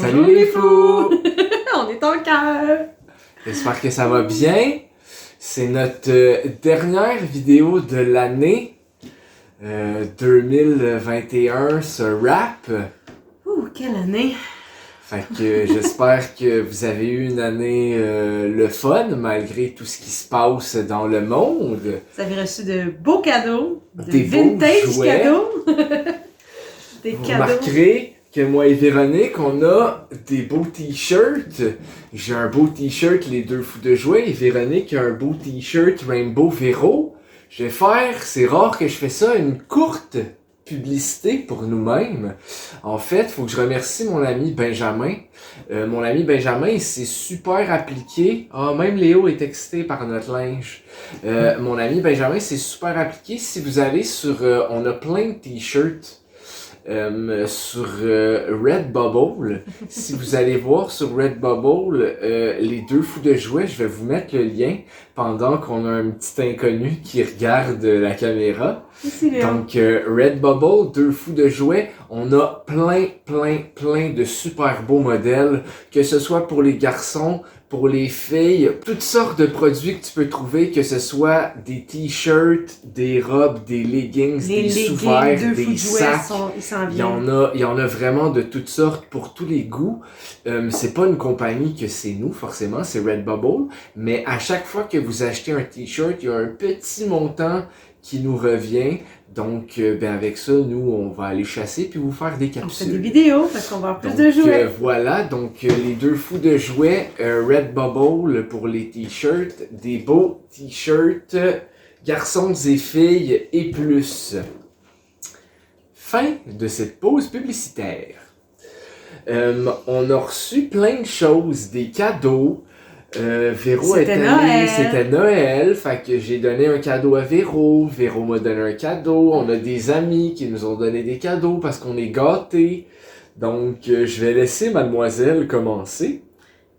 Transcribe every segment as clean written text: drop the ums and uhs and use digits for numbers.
Bonjour Salut les fous! On est en cœur! J'espère que ça va bien. C'est notre dernière vidéo de l'année 2021, ce rap. Ouh, quelle année! Fait que j'espère que vous avez eu une année le fun malgré tout ce qui se passe dans le monde. Vous avez reçu de beaux cadeaux, Des beaux vintage jouets. cadeaux. Des Vous cadeaux. remarquerez que moi et Véronique, on a des beaux t-shirts. J'ai un beau t-shirt Les Deux Fous de Jouets et Véronique a un beau t-shirt Rainbow Véro. Je vais faire, c'est rare que je fais ça, une courte publicité pour nous-mêmes. En fait, faut que je remercie mon ami Benjamin. Mon ami Benjamin, il s'est super appliqué. Ah, même Léo est excité par notre linge. Mon ami Benjamin s'est super appliqué. Si vous allez sur... on a plein de t-shirts. Sur Redbubble. Si vous allez voir sur Redbubble Les Deux Fous de Jouets, je vais vous mettre le lien pendant qu'on a un petit inconnu qui regarde la caméra. Donc Redbubble, Deux Fous de Jouets, on a plein de super beaux modèles, que ce soit pour les garçons, pour les filles, toutes sortes de produits que tu peux trouver, que ce soit des t-shirts, des robes, des leggings, des sous-vêtements, des sacs. Il y en a vraiment de toutes sortes pour tous les goûts. C'est pas une compagnie que c'est nous, forcément, c'est Redbubble. Mais à chaque fois que vous achetez un t-shirt, il y a un petit montant qui nous revient. Donc, avec ça, nous, on va aller chasser puis vous faire des capsules. On fait des vidéos parce qu'on va avoir plus de jouets. Voilà, donc Les Deux Fous de Jouets, Redbubble pour les t-shirts, des beaux t-shirts, garçons et filles et plus. Fin de cette pause publicitaire. On a reçu plein de choses, des cadeaux. Véro est allé, c'était Noël, fait que j'ai donné un cadeau à Véro, Véro m'a donné un cadeau, on a des amis qui nous ont donné des cadeaux parce qu'on est gâtés. Donc je vais laisser mademoiselle commencer.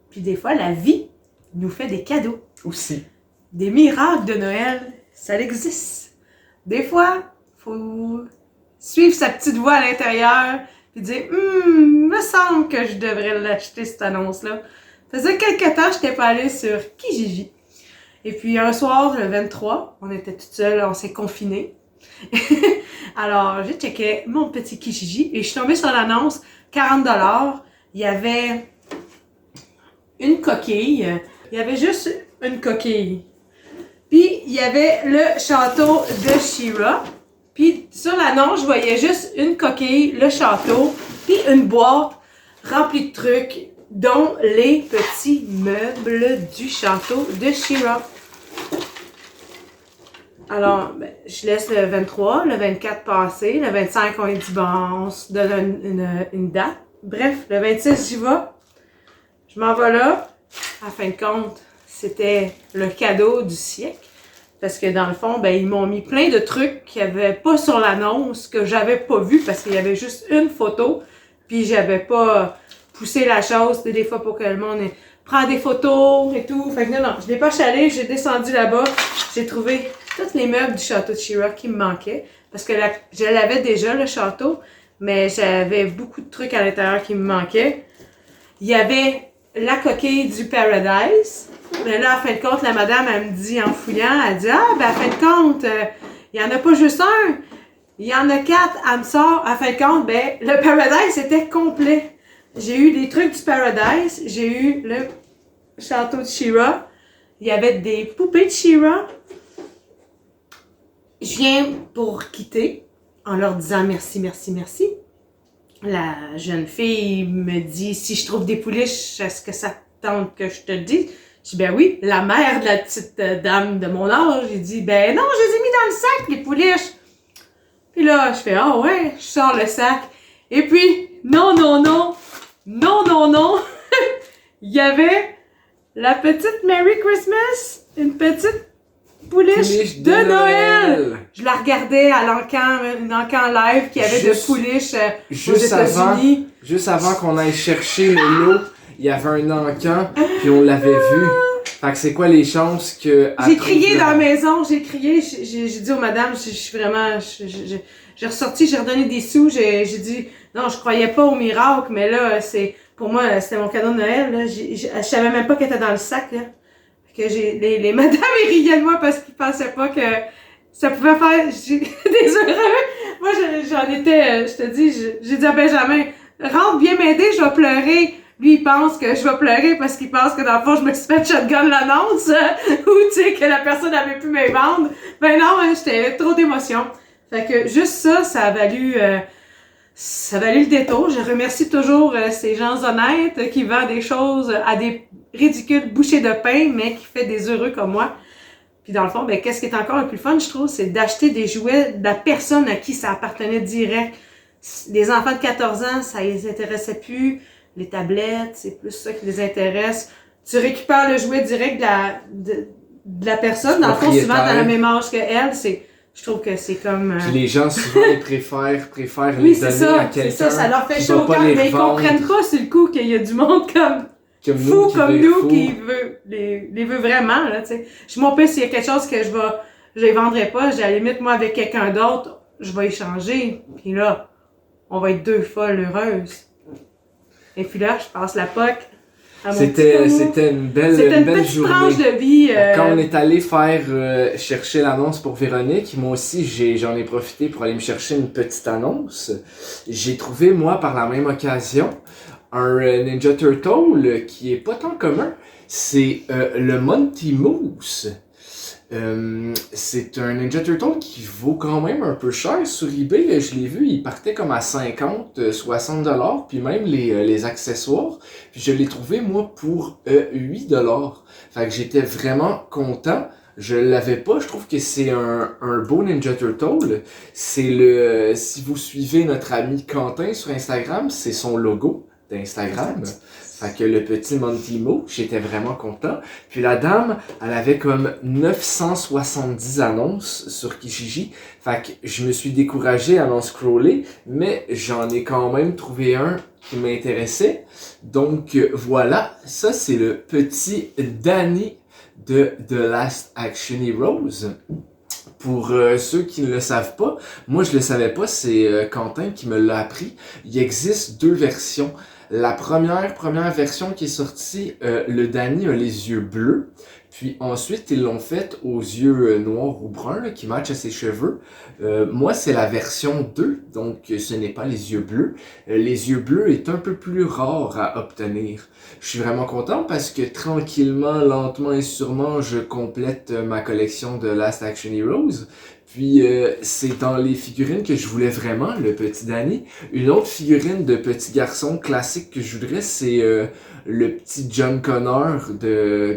Puis des fois, la vie nous fait des cadeaux. Aussi. Des miracles de Noël, ça existe. Des fois, faut suivre sa petite voix à l'intérieur puis dire me semble que je devrais l'acheter cette annonce-là. Ça faisait quelques temps que je n'étais pas allée sur Kijiji. Et puis un soir, le 23, on était toutes seules, on s'est confinés. Alors, j'ai checké mon petit Kijiji et je suis tombée sur l'annonce, 40$. Il y avait une coquille. Il y avait juste une coquille. Puis, il y avait le château de She-Ra. Puis, sur l'annonce, je voyais juste une coquille, le château, puis une boîte remplie de trucs, dont les petits meubles du château de She-Ra. Alors, je laisse le 23, le 24 passer, le 25 on est dit bon, on se donne une date. Bref, le 26 j'y vais. Je m'en vais là. À fin de compte, c'était le cadeau du siècle. Parce que dans le fond, ils m'ont mis plein de trucs qu'il n'y avait pas sur l'annonce, que j'avais pas vu parce qu'il y avait juste une photo. Puis j'avais pas poussé la chose des fois pour que le monde prenne des photos et tout. Fait que non, je n'ai pas chalé, j'ai descendu là-bas. J'ai trouvé tous les meubles du château de She-Ra qui me manquaient. Parce que je l'avais déjà, le château, mais j'avais beaucoup de trucs à l'intérieur qui me manquaient. Il y avait la coquille du Paradise. Mais là, à fin de compte, la madame, elle me dit, en fouillant, elle dit, à fin de compte, il n'y en a pas juste un. Il y en a 4, elle me sort. À fin de compte, le Paradise était complet. J'ai eu des trucs du Paradise, j'ai eu le château de She-Ra. Il y avait des poupées de She-Ra. Je viens pour quitter en leur disant merci. La jeune fille me dit, si je trouve des pouliches, est-ce que ça te tente que je te le dise? Je dis, oui, la mère de la petite dame de mon âge, j'ai dit, non, je les ai mis dans le sac, les pouliches. Puis là, je fais, ouais, je sors le sac. Et puis, non. Il y avait la petite Merry Christmas, une petite pouliche de Noël. Je la regardais à une encan live qui avait de pouliches aux États-Unis. Juste avant qu'on aille chercher le lot, il y avait un encan, puis on l'avait vu. Fait que c'est quoi les chances que... J'ai crié dans la maison, j'ai crié, j'ai dit aux madames, je suis vraiment... J'ai ressorti, j'ai redonné des sous, j'ai dit, Non, je croyais pas au miracle, mais là, pour moi, c'était mon cadeau de Noël, là. Je savais même pas qu'elle était dans le sac, là. Que les madames, ils riaient de moi parce qu'ils pensaient pas que ça pouvait faire des heureux. Moi, j'en étais, je te dis, j'ai dit à Benjamin, rentre bien m'aider, je vais pleurer. Lui, il pense que je vais pleurer parce qu'il pense que dans le fond, je me suis fait shotgun l'annonce, ou tu sais, que la personne avait pu me vendre. Ben non, j'étais trop d'émotion. Fait que juste ça, ça a valu le détour. Je remercie toujours ces gens honnêtes qui vendent des choses à des ridicules bouchées de pain, mais qui fait des heureux comme moi. Puis dans le fond, ben qu'est-ce qui est encore le plus fun, je trouve, c'est d'acheter des jouets de la personne à qui ça appartenait direct. Les enfants de 14 ans, ça les intéressait plus. Les tablettes, c'est plus ça qui les intéresse. Tu récupères le jouet direct de la personne. Dans le fond, souvent, t'as la même âge qu'elle. Je trouve que c'est comme... Puis les gens, souvent, ils préfèrent oui, les donner à quelqu'un. ça leur fait chaud au cœur. Mais ils comprennent pas sur le coup qu'il y a du monde comme nous qui les veut vraiment, là, tu sais. Mon père, s'il y a quelque chose que je les vendrai pas, à la limite, moi, avec quelqu'un d'autre, je vais échanger. Puis là, on va être deux folles heureuses. Et puis là, je passe la POC à mon C'était une belle journée. Tranche de vie. Quand on est allé faire chercher l'annonce pour Véronique, moi aussi j'en ai profité pour aller me chercher une petite annonce. J'ai trouvé, moi, par la même occasion, un Ninja Turtle qui est pas tant commun. C'est le Monty Moose. C'est un Ninja Turtle qui vaut quand même un peu cher sur eBay. Je l'ai vu, il partait comme à 50-60$, puis même les accessoires. Puis je l'ai trouvé, moi, pour 8$. Fait que j'étais vraiment content. Je l'avais pas, je trouve que c'est un beau Ninja Turtle. Si vous suivez notre ami Quentin sur Instagram, c'est son logo d'Instagram. Fait que le petit Monty Mo, j'étais vraiment content. Puis la dame, elle avait comme 970 annonces sur Kijiji. Fait que je me suis découragé à en scroller, mais j'en ai quand même trouvé un qui m'intéressait. Donc voilà, ça c'est le petit Danny de The Last Action Heroes. Pour ceux qui ne le savent pas, moi je le savais pas, c'est Quentin qui me l'a appris. Il existe deux versions. La première version qui est sortie, le Danny a les yeux bleus. Puis ensuite, ils l'ont fait aux yeux noirs ou bruns, là, qui matchent à ses cheveux. Moi, c'est la version 2, donc ce n'est pas les yeux bleus. Les yeux bleus est un peu plus rare à obtenir. Je suis vraiment content parce que tranquillement, lentement et sûrement, je complète ma collection de Last Action Heroes. Puis c'est dans les figurines que je voulais vraiment, le petit Danny. Une autre figurine de petit garçon classique que je voudrais, c'est le petit John Connor de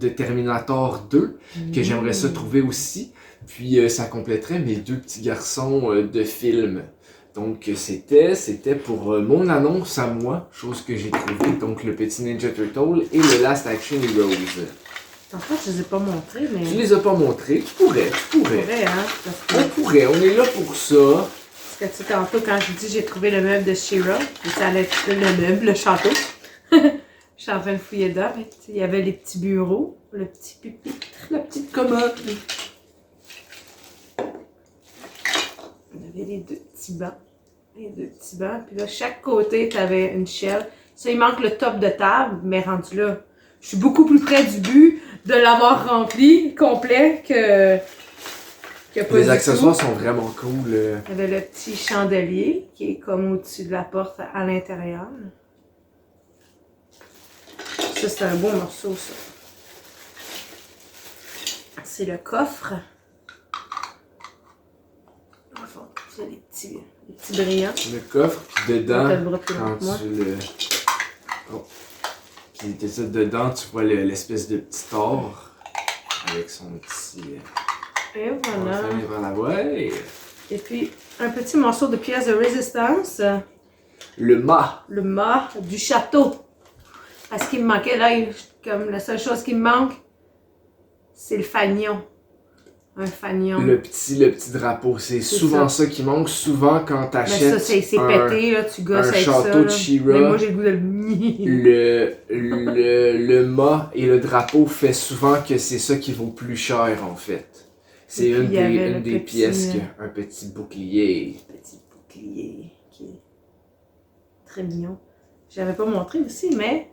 Terminator 2, que j'aimerais ça trouver aussi. Puis ça compléterait mes deux petits garçons de film. Donc c'était pour mon annonce à moi, chose que j'ai trouvée. Donc le petit Ninja Turtle et le Last Action Heroes. En fait, je les ai pas montrés, mais... Tu les as pas montrés, tu pourrais. Hein? On pourrait, on est là pour ça. Parce que tu sais, tantôt, quand je dis j'ai trouvé le meuble de She-Ra, ça allait être le meuble, le château. Je suis en train de fouiller dedans, mais il y avait les petits bureaux, le petit pupitre, la petite commode. On avait les deux petits bancs. Puis là, chaque côté, tu avais une shell. Ça, il manque le top de table, mais rendu là, je suis beaucoup plus près du but de l'avoir rempli complet que pas les accessoires sont vraiment cool. Il y avait le petit chandelier qui est comme au-dessus de la porte à l'intérieur. Ça, c'est un beau morceau, ça. C'est le coffre. Enfin, c'est les petits brillants. Le coffre, puis dedans, quand tu le... Oh. Puis dedans, tu vois l'espèce de petit or avec son petit... Et voilà. Ouais. Et puis, un petit morceau de pièce de résistance. Le mât. Le mât du château. Parce qu'il me manquait, là, comme la seule chose qui me manque, c'est le fanion. Un fanion. Le petit drapeau, c'est souvent ça qui manque. Souvent, quand t'achètes c'est pété, là, tu gosses avec ça. Un château de She-Ra. Mais moi, j'ai le goût de le mât et le drapeau fait souvent que c'est ça qui vaut plus cher, en fait. C'est une des pièces qui a un petit bouclier. Petit bouclier très mignon. Je l'avais pas montré aussi, mais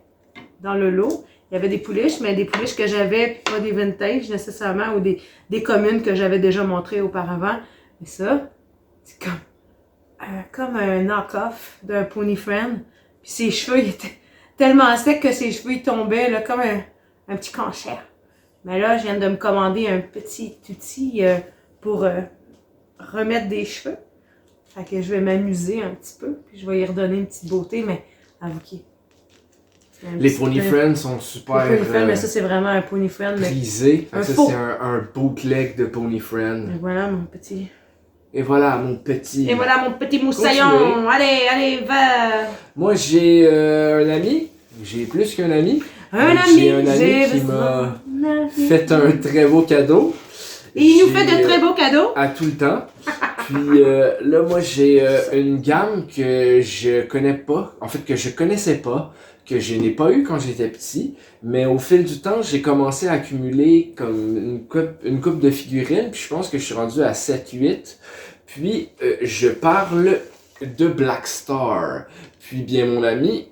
dans le lot, il y avait des pouliches, mais des pouliches que j'avais, puis pas des vintage nécessairement, ou des communes que j'avais déjà montrées auparavant. Mais ça, c'est comme un knock-off d'un Pony Friend. Puis ses cheveux, ils étaient tellement secs que ses cheveux, ils tombaient là, comme un petit cancer. Mais là, je viens de me commander un petit outil pour remettre des cheveux. Fait que je vais m'amuser un petit peu, puis je vais y redonner une petite beauté, mais avouez. Les Pony Friends sont super Les Pony Friend, mais ça c'est vraiment un Pony Friend. prisés. Un Ça faux. c'est un bootleg de Pony Friend. Et voilà mon petit. Et voilà mon petit. Et voilà mon petit moussaillon. Continuez. Allez, va. Moi j'ai un ami. J'ai plus qu'un ami. J'ai un ami qui m'a fait un très beau cadeau. Et il nous fait de très beaux cadeaux. À tout le temps. Puis là, moi, j'ai une gamme que je connais pas. En fait, que je connaissais pas. Que je n'ai pas eu quand j'étais petit. Mais au fil du temps, j'ai commencé à accumuler comme une coupe de figurines. Puis je pense que je suis rendu à 7-8. Puis je parle de Black Star. Puis bien, mon ami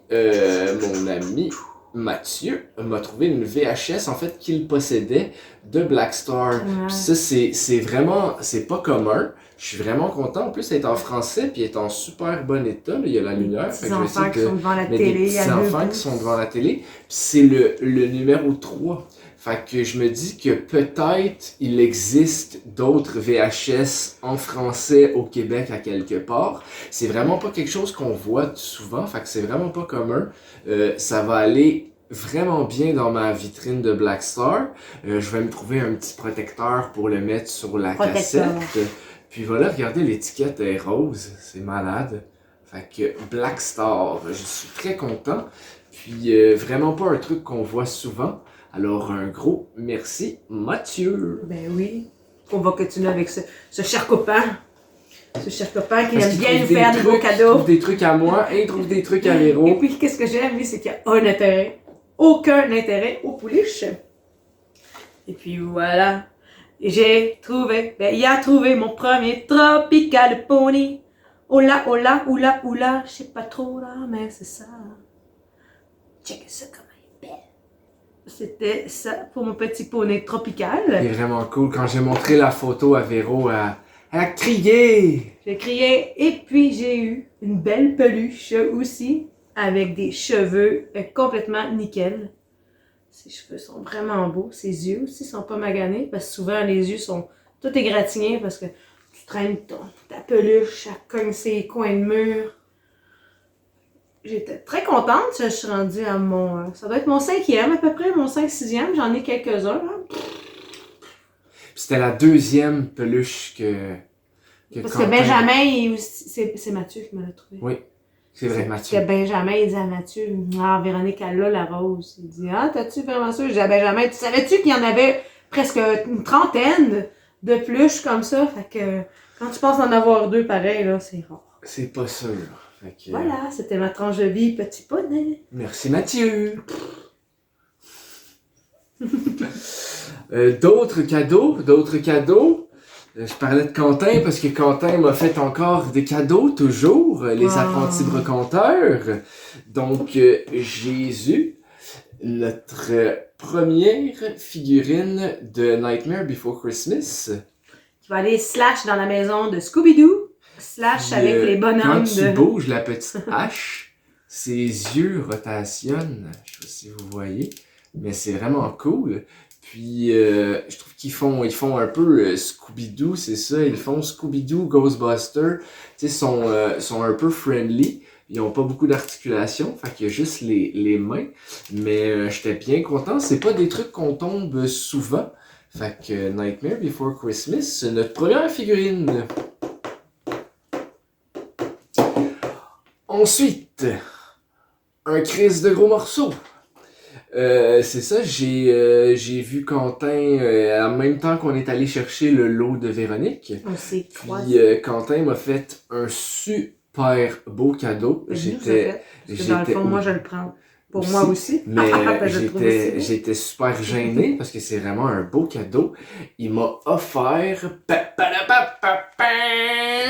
Mathieu m'a trouvé une VHS en fait qu'il possédait de Black Star. Ouais. Puis ça c'est vraiment c'est pas commun. Je suis vraiment content. En plus, elle est en français puis elle est en super bon état. Là. Il y a la lumière. Les petits enfants qui sont devant la mettre télé. des petits enfants qui sont devant la télé. Puis c'est le numéro 3. Fait que je me dis que peut-être il existe d'autres VHS en français au Québec à quelque part. C'est vraiment pas quelque chose qu'on voit souvent. Fait que c'est vraiment pas commun. Ça va aller vraiment bien dans ma vitrine de Black Star. Je vais me trouver un petit protecteur pour le mettre sur la cassette. Puis voilà, regardez, l'étiquette est rose. C'est malade. Fait que Black Star, je suis très content. Puis vraiment pas un truc qu'on voit souvent. Alors un gros merci Mathieu. Ben oui. On va continuer avec ce cher copain. Ce cher copain qui Parce aime qu'il bien nous trouve faire des beaux Il cadeaux. trouve des trucs à moi et il trouve des trucs à Et Véro. puis, qu'est-ce que j'aime, lui, c'est qu'il n'y a un intérêt. Aucun intérêt aux pouliches. Et puis voilà. Et il a trouvé mon premier Tropical Pony. Oh là, oula, je sais pas trop là, mais c'est ça. Check ça comme elle est belle. C'était ça pour mon petit poney tropical. Il est vraiment cool. Quand j'ai montré la photo à Véro, elle a crié. J'ai crié et puis j'ai eu une belle peluche aussi avec des cheveux complètement nickel. Ses cheveux sont vraiment beaux. Ses yeux aussi sont pas maganés parce que souvent les yeux sont tout égratignés parce que tu traînes ta peluche, elle cogne ses coins de mur. J'étais très contente. Je suis rendue à ça doit être mon 5e à peu près, mon 5-6e. J'en ai quelques-uns. Là. C'était la deuxième peluche que Parce Quentin... que Benjamin, c'est Mathieu qui me l'a trouvé. Oui, c'est vrai, Parce Mathieu. que Benjamin, il dit à Mathieu, ah, Véronique, elle a la rose. Il dit, ah, t'as-tu vraiment ça? Je dis à Benjamin, tu savais-tu qu'il y en avait presque une trentaine de peluches comme ça? Fait que quand tu penses en avoir 2 pareils, là, c'est rare. C'est pas sûr. Fait que... Voilà, c'était ma tranche de vie, petit poney. Merci Mathieu. D'autres cadeaux. Je parlais de Quentin parce que Quentin m'a fait encore des cadeaux, toujours, les apprentis brocanteurs. Donc, Jésus, notre première figurine de Nightmare Before Christmas. Qui va aller slash dans la maison de Scooby-Doo, slash avec les bonhommes quand tu bouges la petite hache, ses yeux rotationnent. Je sais pas si vous voyez, mais c'est vraiment cool. Puis, je trouve qu'ils font un peu Scooby-Doo, c'est ça. Ils font Scooby-Doo, Ghostbusters. Tu sais, sont un peu friendly. Ils ont pas beaucoup d'articulation, fait qu'il y a juste les mains. Mais j'étais bien content. C'est pas des trucs qu'on tombe souvent. Fait que Nightmare Before Christmas, c'est notre première figurine. Ensuite, un Chris de gros morceaux. C'est ça, j'ai vu Quentin en même temps qu'on est allé chercher le lot de Véronique. On s'est Puis Quentin m'a fait un super beau cadeau. Dans le fond, moi je le prends. Pour moi aussi. Mais Je le trouve aussi. j'étais super gêné parce que c'est vraiment un beau cadeau. Il m'a offert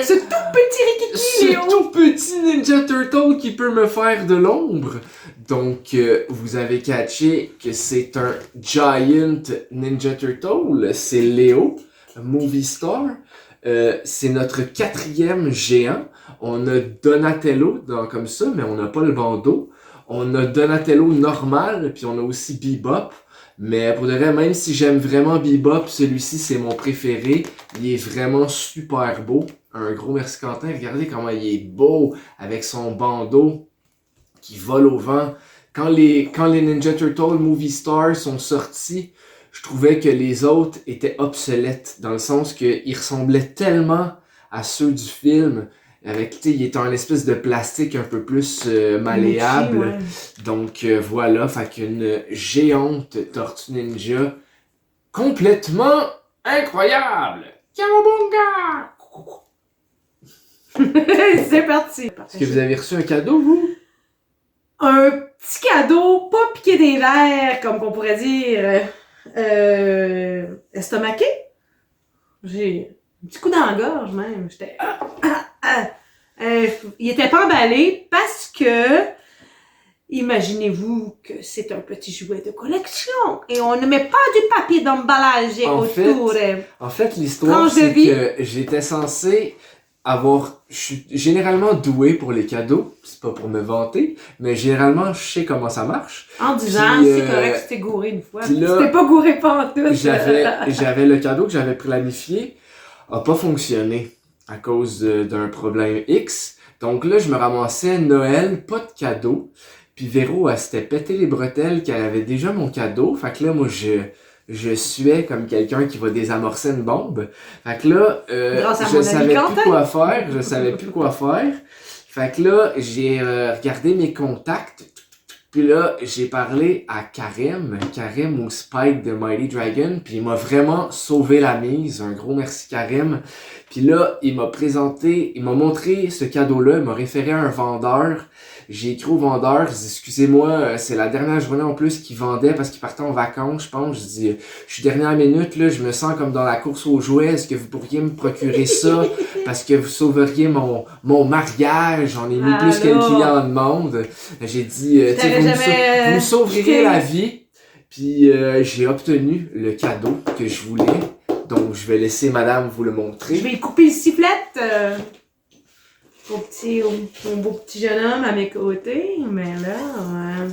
Ce tout petit Rikiki, Léo! ce tout petit Ninja Turtle qui peut me faire de l'ombre. Donc, vous avez catché que c'est un Giant Ninja Turtle. C'est Léo, Movie Star. C'est notre 4e géant. On a Donatello comme ça, mais on n'a pas le bandeau. On a Donatello normal, puis on a aussi Bebop. Mais pour de vrai, même si j'aime vraiment Bebop, celui-ci c'est mon préféré. Il est vraiment super beau. Un gros merci Quentin. Regardez comment il est beau avec son bandeau qui vole au vent. Quand les Ninja Turtles Movie Stars sont sortis, je trouvais que les autres étaient obsolètes. Dans le sens qu'ils ressemblaient tellement à ceux du film. Avec, tu sais, il est en espèce de plastique un peu plus malléable. Mochi, ouais. Donc voilà, fait qu'une géante Tortue Ninja complètement incroyable. Cowabunga! C'est parti. Est-ce que vous avez reçu un cadeau, vous? Un petit cadeau, pas piqué des verres, comme qu'on pourrait dire. Estomaqué. J'ai un petit coup dans la gorge, même. J'étais... il était pas emballé parce que... Imaginez-vous que c'est un petit jouet de collection et on ne met pas du papier d'emballage autour. En fait, l'histoire, c'est que j'étais censé avoir... Je suis généralement doué pour les cadeaux. C'est pas pour me vanter, mais généralement, je sais comment ça marche. En disant, c'est correct, tu t'es gouré une fois. Tu là, t'es pas gouré pantoute. J'avais le cadeau que j'avais planifié, a pas fonctionné à cause d'un problème X. Donc là, je me ramassais Noël, pas de cadeau. Puis Véro, elle s'était pété les bretelles qu'elle avait déjà mon cadeau. Fait que là, moi, je suais comme quelqu'un qui va désamorcer une bombe. Fait que là, je savais plus quoi faire. Je savais plus quoi faire. Fait que là, j'ai regardé mes contacts. Puis là, j'ai parlé à Karim ou Spike de Mighty Dragon. Puis il m'a vraiment sauvé la mise. Un gros merci Karim. Puis là, il m'a montré ce cadeau-là. Il m'a référé à un vendeur. J'ai écrit au vendeur, je dis, excusez-moi, c'est la dernière journée en plus qu'il vendait parce qu'il partait en vacances, je pense. Je dis, je suis dernière minute, là, je me sens comme dans la course aux jouets. Est-ce que vous pourriez me procurer ça parce que vous sauveriez mon mariage? J'en ai mis plus que le client demande. J'ai dit, vous me sauveriez la vie. Puis j'ai obtenu le cadeau que je voulais. Donc, je vais laisser madame vous le montrer. Je vais couper le sifflet. Mon beau petit jeune homme à mes côtés, mais là,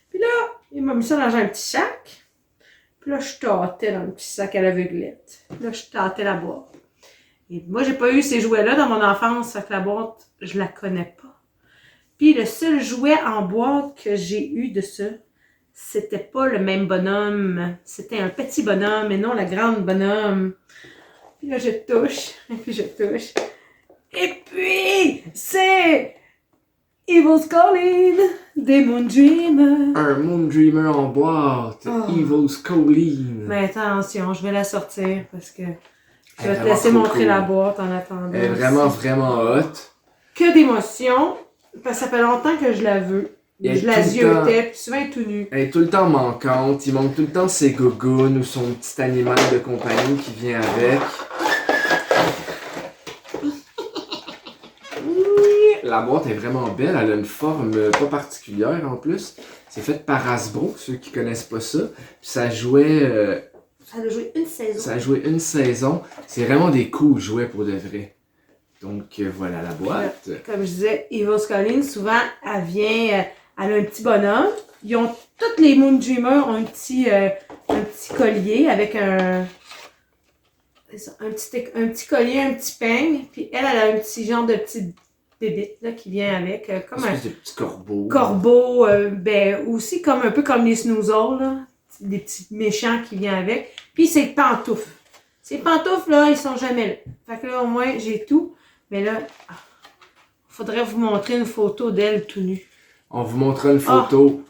Puis là, il m'a mis ça dans un petit sac. Puis là, je tâtais dans le petit sac à l'aveuglette. Puis là, je tâtais la boîte. Et moi, j'ai pas eu ces jouets-là dans mon enfance, fait que la boîte, je la connais pas. Puis le seul jouet en boîte que j'ai eu de ça, c'était pas le même bonhomme. C'était un petit bonhomme et non la grande bonhomme. Puis là, je touche, et puis je touche. Et puis, c'est Evil's Calling des Moon Dreamer. Un Moon Dreamer en boîte, Evil's Calling. Mais attention, je vais la sortir parce que je vais te laisser montrer la boîte en attendant. Elle est vraiment, vraiment hot. Que d'émotion, parce que ça fait longtemps que je la veux. Je la ziotais, puis souvent elle est tout nue. Elle est tout le temps manquante, il manque tout le temps ses gougounes ou son petit animal de compagnie qui vient avec. La boîte est vraiment belle, elle a une forme pas particulière en plus. C'est fait par Hasbro, ceux qui connaissent pas ça. Puis ça jouait... Ça a joué une saison. Ça a joué une saison. C'est vraiment des cool jouets pour de vrai. Donc voilà la boîte. Comme je disais, Evil's Calling, souvent, elle vient... elle a un petit bonhomme. Toutes les Moon Dreamers ont un petit collier avec un petit collier, un petit peigne. Puis elle a un petit genre de petit bébite là, qui vient avec. Comme un petit corbeau. Corbeau, aussi comme un peu comme les Snoozles, là. Des petits méchants qui viennent avec. Puis c'est pantoufles. Ces pantoufles là, ils sont jamais là. Fait que là, au moins, j'ai tout. Mais là, faudrait vous montrer une photo d'elle tout nue. On vous montrera une photo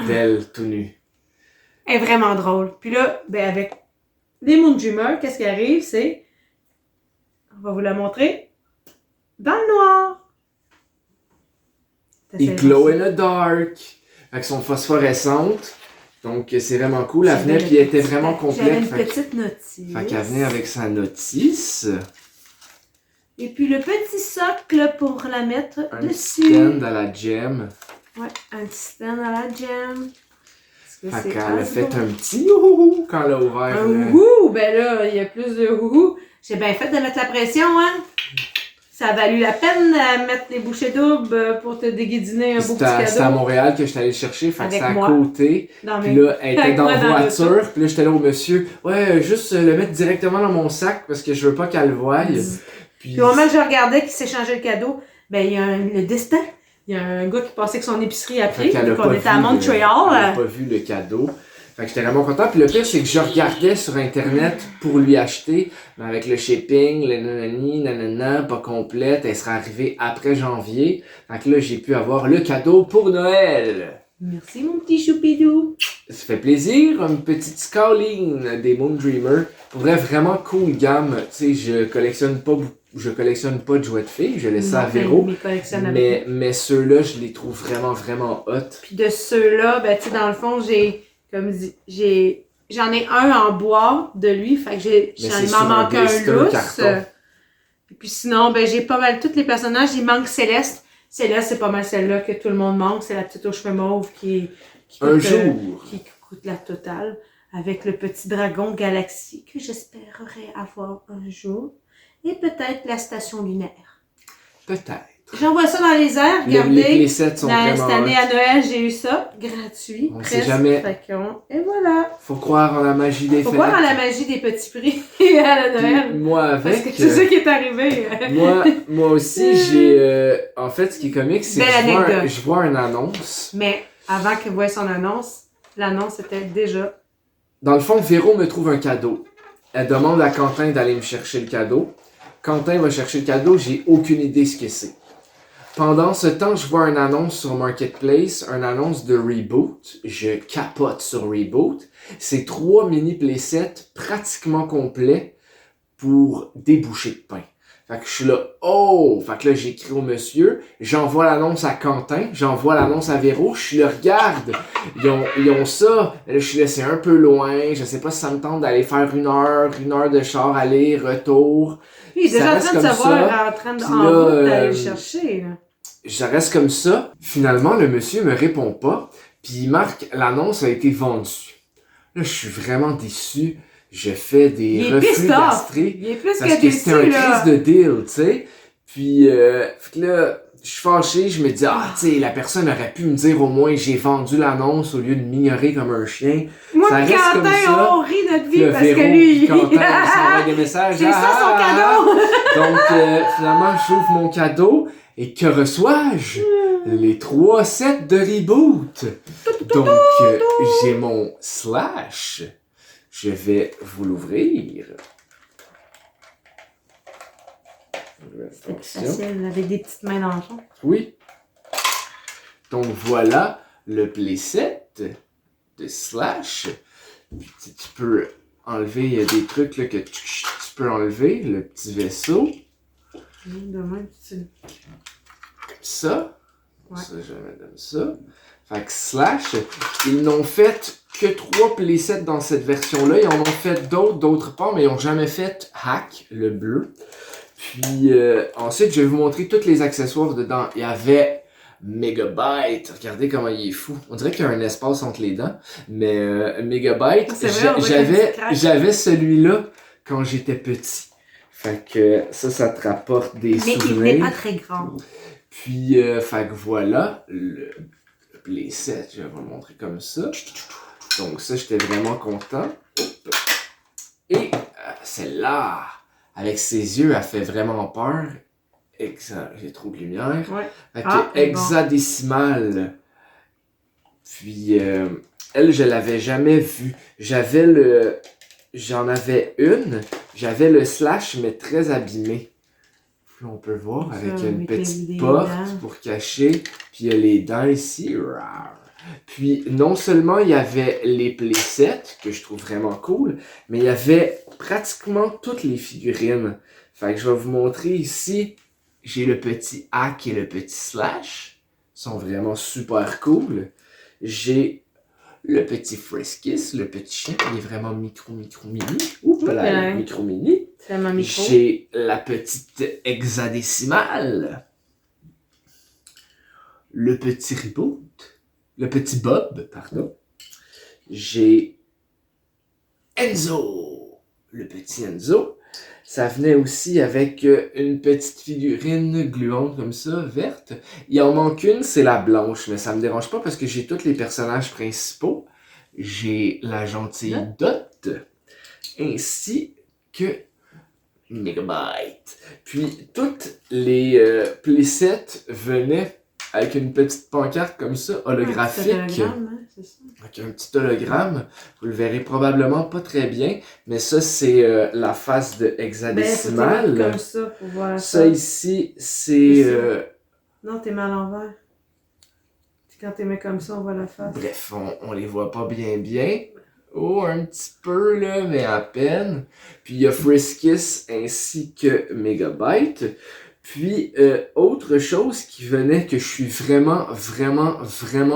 d'elle tout nue. Elle est vraiment drôle. Puis là, avec les Moon Dreamers, qu'est-ce qui arrive, c'est... On va vous la montrer. Dans le noir. ils glow in the dark. Fait qu'ils sont phosphorescentes. Donc, c'est vraiment cool. Elle venait, puis elle était vraiment complète. J'avais une petite notice. Fait qu'elle venait avec sa notice. Et puis le petit socle pour la mettre Un dessus. petit stand à la gem. Ouais, un petit stand à la gem. Fait qu'elle a fait un petit ouhou quand elle a ouvert. Un ouhou! Ben là, il y a plus de ouhou. J'ai bien fait de mettre la pression, hein? Ça a valu la peine de mettre les bouchées doubles pour te déguidiner un beau petit cadeau. C'était à Montréal que j'étais allé le chercher, fait que c'était à moi. côté. Puis là, elle était dans la voiture, puis là, j'étais là au monsieur. Ouais, juste le mettre directement dans mon sac parce que je veux pas qu'elle le voie. Puis au moment où je regardais qui s'échangeait le cadeau, ben il y a le destin. Il y a un gars qui passait avec son épicerie à pied, on était à Montréal. Elle n'a pas vu le cadeau. Fait que j'étais vraiment content. Puis le pire, c'est que je regardais sur Internet pour lui acheter, mais avec le shipping, le nanani, nanana, pas complète, elle sera arrivée après janvier. Fait que là, j'ai pu avoir le cadeau pour Noël. Merci mon petit choupidou. Ça fait plaisir, une petite Scowling des Moon Dreamer. Pour vrai, vraiment cool gamme. Tu sais, je collectionne pas de jouets de filles, je laisse ça à Véro. Mais ceux-là, je les trouve vraiment, vraiment hot. Puis de ceux-là, ben tu sais, dans le fond, j'en ai un en bois de lui, fait que il m'en manque un lousse. Et puis sinon, ben j'ai pas mal tous les personnages, il manque Céleste. Céleste, c'est pas mal celle-là que tout le monde manque, c'est la petite aux cheveux mauves qui coûte la totale, avec le petit dragon Galaxy que j'espérerais avoir un jour. Et peut-être la station lunaire. Peut-être. J'envoie ça dans les airs, regardez. Les sets sont vraiment cette année à Noël, j'ai eu ça, gratuit. On sait jamais. Et voilà. Faut croire en la magie des fêtes. Faut croire en la magie des petits prix à la Noël. Puis, moi avec. Parce que c'est ça qui est arrivé. moi aussi, j'ai... en fait, ce qui est comique, c'est que je vois une annonce. Mais avant qu'elle voie son annonce, l'annonce était déjà... Dans le fond, Véro me trouve un cadeau. Elle demande à Quentin d'aller me chercher le cadeau. Quentin va chercher le cadeau, j'ai aucune idée ce que c'est. Pendant ce temps, je vois une annonce sur Marketplace, une annonce de Reboot. Je capote sur Reboot. C'est 3 mini playsets pratiquement complets pour des bouchées de pain. Fait que je suis là, oh! Fait que là, j'écris au monsieur, j'envoie l'annonce à Quentin, j'envoie l'annonce à Véro, je suis là, regarde! Ils ont ça. Là, je suis là, c'est un peu loin, je sais pas si ça me tente d'aller faire une heure de char, aller, retour. Il est déjà en train de savoir, en train d'aller le chercher, là. Je reste comme ça. Finalement, le monsieur me répond pas, puis il marque, l'annonce a été vendue. Là, je suis vraiment déçu. Je fais des reflux gastriques. Il est plus parce que c'était un crise de deal, tu sais. Puis, là, je suis fâché, je me dis, tu sais, la personne aurait pu me dire au moins j'ai vendu l'annonce au lieu de m'ignorer comme un chien. Moi, ça reste Quentin, comme ça. on rit notre vie le parce Véro, que lui, Quentin, il s'envoie des messages. C'est ça son cadeau! Donc, finalement, j'ouvre mon cadeau et que reçois-je? Les 3 sets de Reboot. Donc, j'ai mon slash. Je vais vous l'ouvrir. C'est facile, avec des petites mains dans le fond. Oui. Donc voilà le playset de Slash. Puis, tu peux enlever, il y a des trucs là, que tu peux enlever. Le petit vaisseau. Demain, comme ça. Ouais. Ça, je vais mettre comme ça. Fait que Slash, ils n'ont fait que 3 playsets dans cette version-là. Ils en ont fait d'autres parts, mais ils n'ont jamais fait Hack, le bleu. Puis ensuite, je vais vous montrer tous les accessoires dedans. Il y avait Megabyte. Regardez comment il est fou. On dirait qu'il y a un espace entre les dents. Mais Megabyte, j'avais celui-là quand j'étais petit. Fait que ça te rapporte des souvenirs. Mais il n'est pas très grand. Puis, fait que voilà, le playset, je vais vous le montrer comme ça. Donc ça, j'étais vraiment content. Et celle-là, avec ses yeux, elle fait vraiment peur. J'ai trop de lumière. Ouais. Fait que hexadécimale. Puis, elle, je l'avais jamais vue. J'en avais une. J'avais le slash, mais très abîmé. Puis on peut voir avec une petite porte pour cacher. Puis il y a les dents ici. Puis non seulement il y avait les playsets, que je trouve vraiment cool, mais il y avait pratiquement toutes les figurines. Fait que je vais vous montrer ici. J'ai le petit hack et le petit slash. sont vraiment super cool. J'ai le petit Friskis, le petit chien, il est vraiment mini. Oups là, mini. C'est ma micro. J'ai la petite hexadécimale. Le petit Reboot. Le petit Bob, pardon. J'ai Enzo. Le petit Enzo. Ça venait aussi avec une petite figurine gluante comme ça, verte. Il en manque une, c'est la blanche, mais ça me dérange pas parce que j'ai tous les personnages principaux. J'ai la gentille Dot, ainsi que Megabyte. Puis toutes les playsets venaient avec une petite pancarte comme ça, holographique. C'est ça. Avec un petit hologramme. Vous le verrez probablement pas très bien, mais ça, c'est la face de hexadécimale. Comme ça pour voir ça ici, c'est... Non, t'es mis à l'envers. Quand t'es mis comme ça, on voit la face. Bref, on les voit pas bien. Oh, un petit peu, là, mais à peine. Puis il y a Friskis ainsi que Megabyte. Puis, autre chose qui venait que je suis vraiment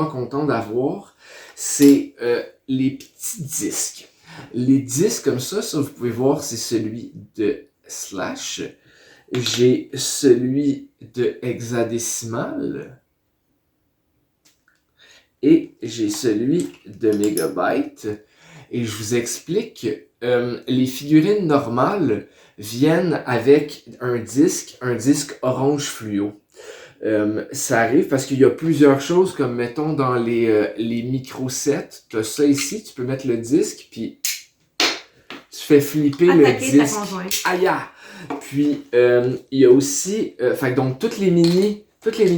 content d'avoir, c'est les petits disques. Les disques comme ça, vous pouvez voir, c'est celui de Slash. J'ai celui de hexadécimal. Et j'ai celui de Megabyte. Et je vous explique, les figurines normales viennent avec un disque orange fluo. Ça arrive parce qu'il y a plusieurs choses, comme mettons dans les micro-sets, tu as ça ici, tu peux mettre le disque, puis tu fais flipper le disque. Aïe! Puis il y a aussi, donc toutes les mini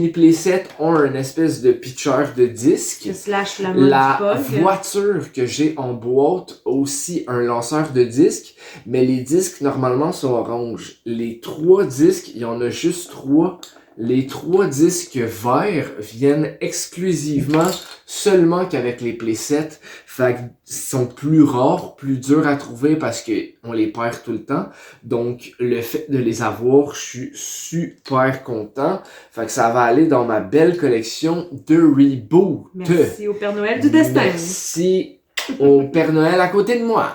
playsets ont une espèce de pitcher de disque. La voiture que j'ai en boîte a aussi un lanceur de disque, mais les disques normalement sont orange. Les 3 disques, il y en a juste 3. Les 3 disques verts viennent exclusivement seulement qu'avec les playsets. Fait qu'ils sont plus rares, plus durs à trouver parce qu'on les perd tout le temps. Donc, le fait de les avoir, je suis super content. Fait que ça va aller dans ma belle collection de Reboot. Merci au Père Noël du destin. Merci au Père Noël à côté de moi.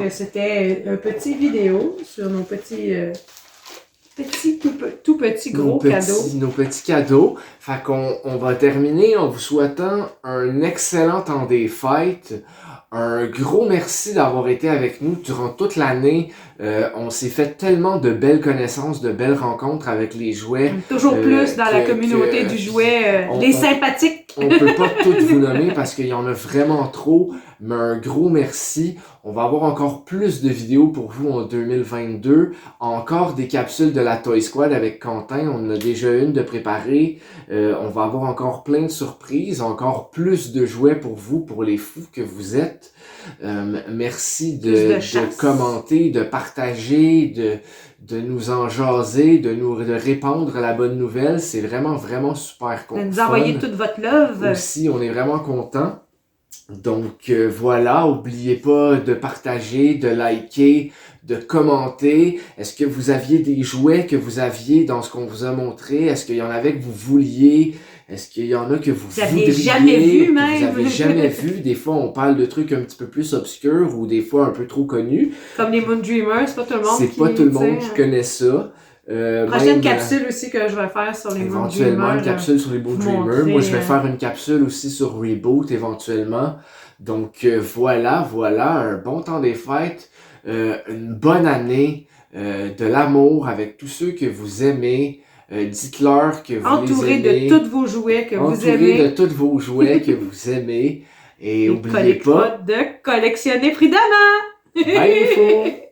C'était un petit vidéo sur nos petits... tout petits gros cadeaux. Nos petits cadeaux. Fait qu'on va terminer en vous souhaitant un excellent temps des fêtes. Un gros merci d'avoir été avec nous durant toute l'année. On s'est fait tellement de belles connaissances, de belles rencontres avec les jouets. Toujours plus dans la communauté du jouet, les sympathiques. On peut pas toutes vous nommer parce qu'il y en a vraiment trop, mais un gros merci. On va avoir encore plus de vidéos pour vous en 2022. Encore des capsules de la Toy Squad avec Quentin. On en a déjà une de préparée. On va avoir encore plein de surprises. Encore plus de jouets pour vous, pour les fous que vous êtes. Merci de commenter, de partager, de nous en jaser, de répandre la bonne nouvelle. C'est vraiment super content. De nous envoyer toute votre love. Aussi, on est vraiment content. Donc voilà, oubliez pas de partager, de liker, de commenter. Est-ce que vous aviez des jouets que vous aviez dans ce qu'on vous a montré? Est-ce qu'il y en avait que vous vouliez? Est-ce qu'il y en a que vous voudriez? Jamais vu, même. Vous avez jamais vu. Des fois, on parle de trucs un petit peu plus obscurs ou des fois un peu trop connus. Comme les Moon Dreamers, c'est pas tout le monde C'est pas tout le monde qui connaît ça. Prochaine capsule aussi que je vais faire sur les Moon Dreamers. Éventuellement, une capsule sur les Moon Dreamers. Moi, je vais faire une capsule aussi sur Reboot éventuellement. Donc voilà, un bon temps des fêtes, une bonne année, de l'amour avec tous ceux que vous aimez. Dites-leur que vous entouré les aimez. de tous vos jouets que vous aimez. Entouré de tous vos jouets que vous aimez. Et n'oubliez pas de collectionner prudemment. Bye les fous!